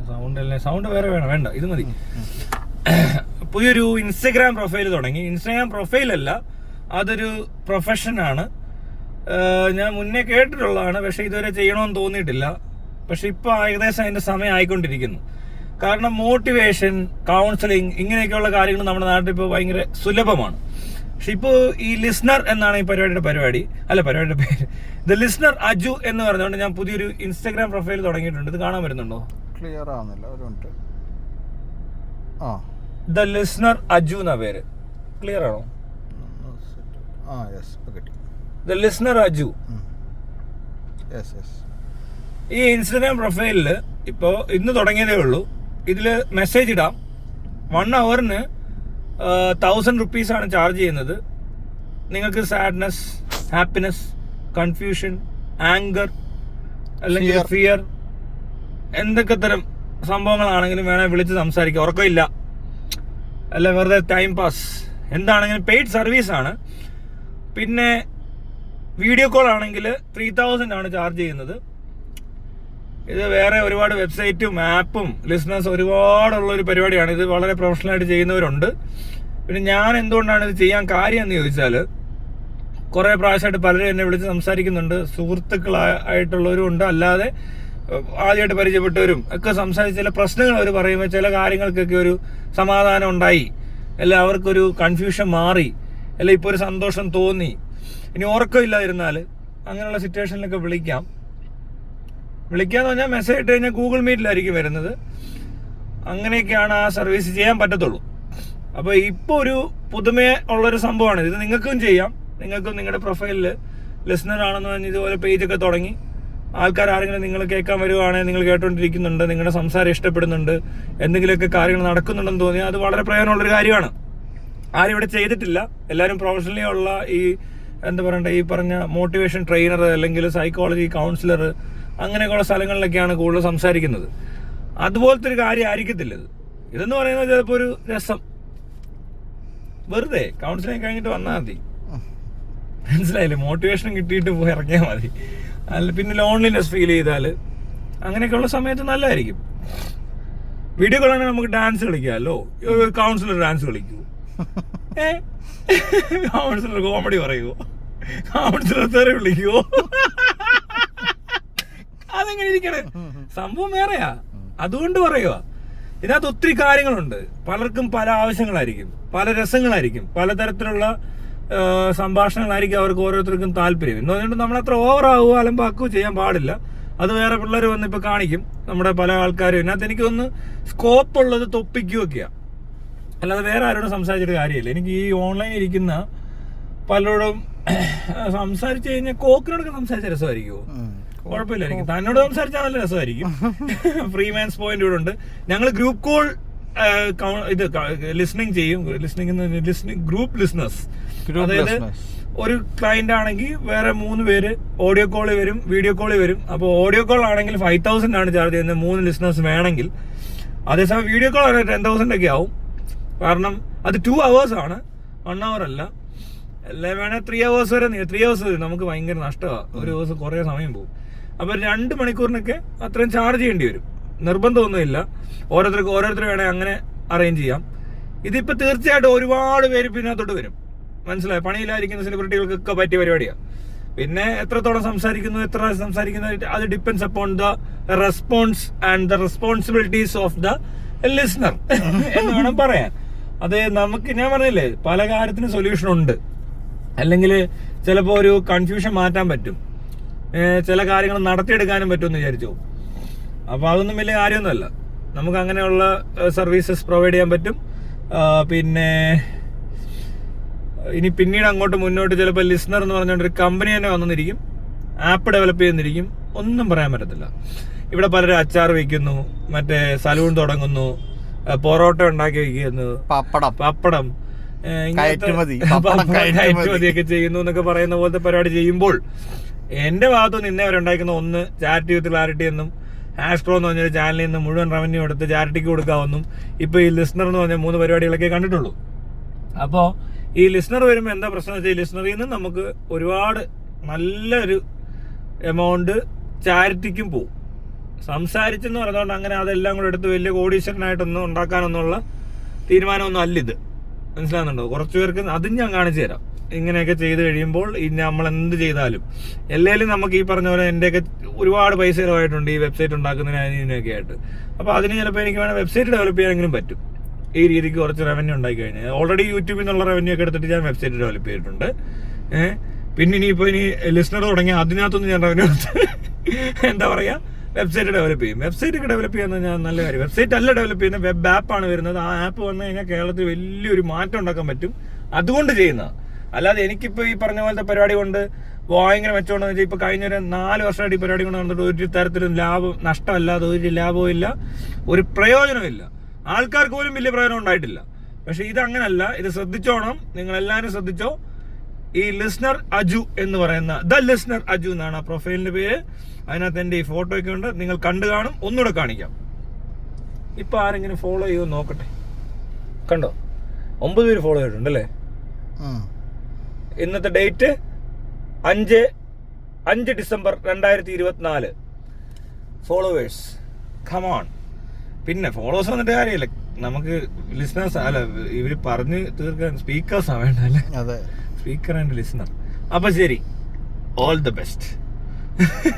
Sound വേറെ വേണ്ട, ഇത് മതി. പുതിയൊരു ഇൻസ്റ്റഗ്രാം പ്രൊഫൈൽ തുടങ്ങി. ഇൻസ്റ്റഗ്രാം പ്രൊഫൈലല്ല, അതൊരു പ്രൊഫഷനാണ്. ഞാൻ മുന്നേ കേട്ടിട്ടുള്ളതാണ്, പക്ഷെ ഇതുവരെ ചെയ്യണമെന്ന് തോന്നിയിട്ടില്ല. പക്ഷെ ഇപ്പൊ ഏകദേശം അതിന്റെ സമയം ആയിക്കൊണ്ടിരിക്കുന്നു. കാരണം മോട്ടിവേഷൻ, കൗൺസിലിംഗ്, ഇങ്ങനെയൊക്കെയുള്ള കാര്യങ്ങൾ നമ്മുടെ നാട്ടിൽ ഇപ്പോൾ ഭയങ്കര സുലഭമാണ്. പക്ഷെ ഇപ്പോൾ ഈ ലിസ്ണർ എന്നാണ് ഈ പരിപാടിയുടെ പേര്. ദ ലിസ്ണർ അജു എന്ന് പറഞ്ഞുകൊണ്ട് ഞാൻ പുതിയൊരു ഇൻസ്റ്റഗ്രാം പ്രൊഫൈൽ തുടങ്ങിയിട്ടുണ്ട്. ഇത് കാണാൻ വരുന്നുണ്ടോ? ക്ലിയർ ആവുന്നില്ല, ഒരു മിനിറ്റ്. ദ ലിസ്ണർ അജു എന്നാ പേര്. ക്ലിയർ ആണോ? The listener Aju. ഈ ഇൻസ്റ്റഗ്രാം പ്രൊഫൈലിൽ ഇപ്പോൾ ഇന്ന് തുടങ്ങിയതേ ഉള്ളൂ. ഇതിൽ മെസ്സേജ് ഇടാം. 1 hourന് 1000 rupees ആണ് ചാർജ് ചെയ്യുന്നത്. നിങ്ങൾക്ക് സാഡ്നെസ്, ഹാപ്പിനെസ്, കൺഫ്യൂഷൻ, ആങ്കർ അല്ലെങ്കിൽ ഫിയർ, എന്തൊക്കെ തരം സംഭവങ്ങളാണെങ്കിലും വേണേൽ വിളിച്ച് സംസാരിക്കുക. ഉറക്കമില്ല, അല്ല വെറുതെ ടൈം പാസ്, എന്താണെങ്കിലും പെയ്ഡ് സർവീസ് ആണ്. പിന്നെ വീഡിയോ കോൾ ആണെങ്കിൽ 3000 ആണ് ചാർജ് ചെയ്യുന്നത്. ഇത് വേറെ ഒരുപാട് വെബ്സൈറ്റും ആപ്പും ലിസ്ണേഴ്സ് ഒരുപാടുള്ള ഒരു പരിപാടിയാണ്. ഇത് വളരെ പ്രൊഫഷണലായിട്ട് ചെയ്യുന്നവരുണ്ട്. പിന്നെ ഞാൻ എന്തുകൊണ്ടാണ് ഇത് ചെയ്യാൻ കാര്യം എന്ന് ചോദിച്ചാൽ, കുറേ പ്രാവശ്യമായിട്ട് പലരും എന്നെ വിളിച്ച് സംസാരിക്കുന്നുണ്ട്. സുഹൃത്തുക്കളായിട്ടുള്ളവരും ഉണ്ട്, അല്ലാതെ ആദ്യമായിട്ട് പരിചയപ്പെട്ടവരും ഒക്കെ സംസാരിച്ച് ചില പ്രശ്നങ്ങൾ അവർ പറയുമ്പോൾ ചില കാര്യങ്ങൾക്കൊക്കെ ഒരു സമാധാനം ഉണ്ടായി, അല്ല അവർക്കൊരു കൺഫ്യൂഷൻ മാറി, അല്ല ഇപ്പോൾ ഒരു സന്തോഷം തോന്നി. ഇനി ഉറക്കമില്ലാതിരുന്നാൽ അങ്ങനെയുള്ള സിറ്റുവേഷനിലൊക്കെ വിളിക്കാന്ന് പറഞ്ഞാൽ മെസ്സേജ് ഇട്ട് കഴിഞ്ഞാൽ ഗൂഗിൾ മീറ്റിലായിരിക്കും വരുന്നത്. അങ്ങനെയൊക്കെയാണ് ആ സർവീസ് ചെയ്യാൻ പറ്റത്തുള്ളൂ. അപ്പോൾ ഇപ്പോൾ ഒരു പുതുമ ഉള്ളൊരു സംഭവമാണ് ഇത്. നിങ്ങൾക്കും ചെയ്യാം. നിങ്ങൾക്കും നിങ്ങളുടെ പ്രൊഫൈലിൽ ലിസ്ണർ ആണെന്ന് പറഞ്ഞ് ഇതുപോലെ പേജൊക്കെ തുടങ്ങി ആൾക്കാർ ആരെങ്കിലും നിങ്ങൾ കേൾക്കാൻ വരുവാണെങ്കിൽ, നിങ്ങൾ കേട്ടോണ്ടിരിക്കുന്നുണ്ട്, നിങ്ങളുടെ സംസാരം ഇഷ്ടപ്പെടുന്നുണ്ട്, എന്തെങ്കിലുമൊക്കെ കാര്യങ്ങൾ നടക്കുന്നുണ്ടെന്ന് തോന്നിയാൽ അത് വളരെ പ്രയോജനമുള്ളൊരു കാര്യമാണ്. ആരും ഇവിടെ ചെയ്തിട്ടില്ല. എല്ലാവരും പ്രൊഫഷണലി ഉള്ള ഈ ഈ പറഞ്ഞ മോട്ടിവേഷൻ ട്രെയിനർ അല്ലെങ്കിൽ സൈക്കോളജി കൗൺസിലർ അങ്ങനെയൊക്കെയുള്ള സ്ഥലങ്ങളിലൊക്കെയാണ് കൂടുതൽ സംസാരിക്കുന്നത്. അതുപോലത്തെ ഒരു കാര്യം ആയിരിക്കത്തില്ല ഇത്. ഇതെന്ന് പറയുന്നത് ചിലപ്പോൾ ഒരു രസം, വെറുതെ കൗൺസിലിംഗ് കഴിഞ്ഞിട്ട് വന്നാൽ മതി. മനസ്സിലായില്ലേ? മോട്ടിവേഷൻ കിട്ടിയിട്ട് പോയി ഇറങ്ങിയാൽ മതി. അല്ല പിന്നെ ലോൺലിനെസ് ഫീൽ ചെയ്താൽ അങ്ങനെയൊക്കെയുള്ള സമയത്ത് നല്ലതായിരിക്കും. വീഡിയോ കോളാണെങ്കിൽ നമുക്ക് ഡാൻസ് കളിക്കാമല്ലോ. കൗൺസിലർ ഡാൻസ് കളിക്കൂ? കൗൺസിലർ കോമഡി പറയുമോ? കൗൺസിലർ തെറി വിളിക്കുവോ? അതെങ്ങനെ ഇരിക്കണേ? സംഭവം വേറെയാ. അതുകൊണ്ട് പറയുക, ഇതിനകത്ത് ഒത്തിരി കാര്യങ്ങളുണ്ട്. പലർക്കും പല ആവശ്യങ്ങളായിരിക്കും, പല രസങ്ങളായിരിക്കും, പലതരത്തിലുള്ള സംഭാഷണങ്ങളായിരിക്കും അവർക്ക് ഓരോരുത്തർക്കും താല്പര്യം. എന്ന് പറഞ്ഞിട്ട് നമ്മളത്ര ഓവറാവുകയോ അലമ്പാക്കുകയോ ചെയ്യാൻ പാടില്ല. അത് വേറെ പിള്ളേർ വന്ന് ഇപ്പൊ കാണിക്കും. നമ്മുടെ പല ആൾക്കാരും ഇതിനകത്ത് എനിക്ക് ഒന്ന് സ്കോപ്പ് ഉള്ളത് തൊപ്പിക്കുകയൊക്കെയാണ്, അല്ലാതെ വേറെ ആരോടും സംസാരിച്ചിട്ട് കാര്യമില്ല. എനിക്ക് ഈ ഓൺലൈനിൽ ഇരിക്കുന്ന പലരോടും സംസാരിച്ചു കഴിഞ്ഞാൽ കോക്കിനോടൊക്കെ സംസാരിച്ച രസമായിരിക്കുമോ? കുഴപ്പമില്ലായിരിക്കും. തന്നോട് സംസാരിച്ചാൽ നല്ല രസമായിരിക്കും. ഫ്രീ മാൻസ് പോയിന്റ് ഇവിടെ ഉണ്ട്. ഞങ്ങൾ ഗ്രൂപ്പ് കോൾ ഇത് ലിസ്ണിംഗ് ചെയ്യും. ഗ്രൂപ്പ് ലിസ്ണേഴ്സ്, അതായത് ഒരു ക്ലയന്റ് ആണെങ്കിൽ വേറെ 3 പേര് ഓഡിയോ കോളിൽ വരും, വീഡിയോ കോളിൽ വരും. അപ്പോൾ ഓഡിയോ കോൾ ആണെങ്കിൽ 5000 ആണ് ചാർജ് ചെയ്യുന്നത് 3 ലിസ്ണേഴ്സ് വേണമെങ്കിൽ. അതേസമയം വീഡിയോ കോൾ ആണെങ്കിൽ 10,000 ഒക്കെ ആവും. കാരണം അത് 2 hours ആണ്, 1 hour അല്ല. അല്ലെ വേണേൽ 3 hours വരെ. 3 hours വരെ നമുക്ക് ഭയങ്കര നഷ്ടമാണ്. ഒരു ദിവസം കുറേ സമയം പോകും. അപ്പോൾ 2 മണിക്കൂറിനൊക്കെ അത്രയും ചാർജ് ചെയ്യേണ്ടി വരും. നിർബന്ധമൊന്നുമില്ല, ഓരോരുത്തർ വേണേൽ അങ്ങനെ അറേഞ്ച് ചെയ്യാം. ഇതിപ്പോൾ തീർച്ചയായിട്ടും ഒരുപാട് പേര് പിന്നത്തോട്ട് വരും. മനസ്സിലായി? പണിയിലായിരിക്കുന്ന സെലിബ്രിറ്റികൾക്കൊക്കെ പറ്റിയ പരിപാടിയാണ്. പിന്നെ എത്രത്തോളം സംസാരിക്കുന്നു, എത്ര സംസാരിക്കുന്നു, അത് depends upon the response and the responsibilities of the listener എന്ന് വേണം പറയാൻ. അത് നമുക്ക്, ഞാൻ പറഞ്ഞില്ലേ, പല കാര്യത്തിനും സൊല്യൂഷൻ ഉണ്ട്. അല്ലെങ്കിൽ ചിലപ്പോൾ ഒരു കൺഫ്യൂഷൻ മാറ്റാൻ പറ്റും, ചില കാര്യങ്ങൾ നടത്തിയെടുക്കാനും പറ്റുമെന്ന് വിചാരിച്ചു. അപ്പോൾ അതൊന്നും വലിയ കാര്യമൊന്നുമല്ല. നമുക്ക് അങ്ങനെയുള്ള സർവീസസ് പ്രൊവൈഡ് ചെയ്യാൻ പറ്റും. പിന്നെ ഇനി പിന്നീട് അങ്ങോട്ട് മുന്നോട്ട് ചിലപ്പോൾ ലിസ്ണർ എന്ന് പറഞ്ഞുകൊണ്ട് ഒരു കമ്പനി തന്നെ വന്നിരിക്കും, ആപ്പ് ഡെവലപ്പ് ചെയ്യുന്നിരിക്കും. ഒന്നും പറയാൻ പറ്റത്തില്ല. ഇവിടെ പലരും അച്ചാർ വയ്ക്കുന്നു, മറ്റേ സലൂൺ തുടങ്ങുന്നു, പൊറോട്ട ഉണ്ടാക്കി വയ്ക്കുന്നു, പപ്പടം കയറ്റുമതിയൊക്കെ ചെയ്യുന്നു എന്നൊക്കെ പറയുന്ന പോലത്തെ പരിപാടി ചെയ്യുമ്പോൾ എന്റെ ഭാഗത്തുനിന്ന് ഇന്നേ അവരുണ്ടാക്കുന്ന ഒന്ന് ചാരിറ്റി വിത്ത് ക്ലാരിറ്റി എന്നും ആസ്ട്രോ എന്ന് പറഞ്ഞൊരു ചാനലിൽ നിന്ന് മുഴുവൻ റവന്യൂ എടുത്ത് ചാരിറ്റിക്ക് കൊടുക്കാമെന്നും ഇപ്പൊ ഈ ലിസ്ണർ എന്ന് പറഞ്ഞ 3 പരിപാടികളൊക്കെ കണ്ടിട്ടുള്ളൂ. അപ്പോൾ ഈ ലിസ്ണർ വരുമ്പോൾ എന്താ പ്രശ്നം വെച്ചാൽ, ഈ ലിസ്ണറിൽ നിന്ന് നമുക്ക് ഒരുപാട് നല്ലൊരു എമൗണ്ട് ചാരിറ്റിക്കും പോവും. സംസാരിച്ചെന്ന് പറഞ്ഞതുകൊണ്ട് അങ്ങനെ അതെല്ലാം കൂടെ എടുത്ത് വലിയ കോടീശ്വരനായിട്ടൊന്നും ഉണ്ടാക്കാനൊന്നുള്ള തീരുമാനമൊന്നും അല്ല ഇത്. മനസ്സിലാകുന്നുണ്ടോ? കുറച്ചു പേർക്ക് അതും ഞാൻ കാണിച്ചു തരാം. ഇങ്ങനെയൊക്കെ ചെയ്ത് കഴിയുമ്പോൾ ഇനി നമ്മൾ എന്ത് ചെയ്താലും എല്ലാവരും നമുക്ക് ഈ പറഞ്ഞ പോലെ എൻ്റെയൊക്കെ ഒരുപാട് പൈസ ചിലവായിട്ടുണ്ട് ഈ വെബ്സൈറ്റ് ഉണ്ടാക്കുന്നതിന് ഇതിനൊക്കെ ആയിട്ട്. അപ്പോൾ അതിന് ചിലപ്പോൾ എനിക്ക് വേണം വെബ്സൈറ്റ് ഡെവലപ്പ് ചെയ്യാനെങ്കിലും പറ്റും. ഈ രീതിക്ക് കുറച്ച് റവന്യൂ ഉണ്ടാക്കി കഴിഞ്ഞാൽ ഓൾറെഡി യൂട്യൂബിൽ നിന്നുള്ള റവന്യൂ ഒക്കെ എടുത്തിട്ട് ഞാൻ വെബ്സൈറ്റ് ഡെവലപ്പ് ചെയ്തിട്ടുണ്ട്. പിന്നെ ഇനിയിപ്പോൾ ഇനി ലിസണർ തുടങ്ങിയ അതിനകത്തൊന്നും ഞാൻ റവന്യൂ എന്താ പറയുക വെബ്സൈറ്റ് ഡെവലപ്പ് ചെയ്യും. വെബ്സൈറ്റ് ഒക്കെ ഡെവലപ്പ് ചെയ്യുന്നത് ഞാൻ നല്ല കാര്യം. വെബ്സൈറ്റ് അല്ല ഡെവലപ്പ് ചെയ്യുന്ന വെബ് ആപ്പാണ് വരുന്നത്. ആ ആപ്പ് വന്നു കഴിഞ്ഞാൽ കേരളത്തിൽ വലിയൊരു മാറ്റം ഉണ്ടാക്കാൻ പറ്റും. അതുകൊണ്ട് ചെയ്യുന്ന അല്ലാതെ എനിക്കിപ്പോൾ ഈ പറഞ്ഞ പോലത്തെ പരിപാടി കൊണ്ട് ഭയങ്കര മെച്ചമുണ്ടെന്ന് വെച്ചാൽ ഇപ്പോൾ കഴിഞ്ഞ ഒരു 4 വർഷമായിട്ട് ഈ പരിപാടി കൊണ്ട് നടന്നിട്ട് ഒരു തരത്തിലും നഷ്ടമല്ലാതെ ഒരു ലാഭവും ഇല്ല, ഒരു പ്രയോജനമില്ല. ആൾക്കാർക്ക് പോലും വലിയ പ്രയോജനം ഉണ്ടായിട്ടില്ല. പക്ഷെ ഇതങ്ങനല്ല. ഇത് ശ്രദ്ധിച്ചോണം, നിങ്ങൾ എല്ലാവരും ശ്രദ്ധിച്ചോ. ഈ ലിസ്ണർ അജു എന്ന് പറയുന്ന ദ ലിസ്ണർ അജു എന്നാണ് ആ പ്രൊഫൈലിന്റെ പേര്. അതിനകത്ത് എൻ്റെ ഈ ഫോട്ടോ ഒക്കെ ഉണ്ട്, നിങ്ങൾ കണ്ടു കാണും. ഒന്നുകൂടെ കാണിക്കാം. ഇപ്പൊ ആരെങ്കിലും ഫോളോ ചെയ്യുമോ നോക്കട്ടെ. കണ്ടോ, 9 പേര് ഫോളോ ചെയ്തിട്ടുണ്ടല്ലേ. ഇന്നത്തെ ഡേറ്റ് 5 ഡിസംബർ 2024. Followers come on. പിന്നെ ഫോളോവേഴ്സ് വന്നിട്ട് കാര്യമില്ല, നമുക്ക് ലിസണേഴ്സ് അല്ല, ഇവര് പറഞ്ഞ് തീർക്കാൻ സ്പീക്കേഴ്സാണ് വേണ്ടല്ലേ. അതെ, സ്പീക്കർ ആൻഡ് ലിസണർ. അപ്പൊ ശരി, ഓൾ ദ ബെസ്റ്റ്.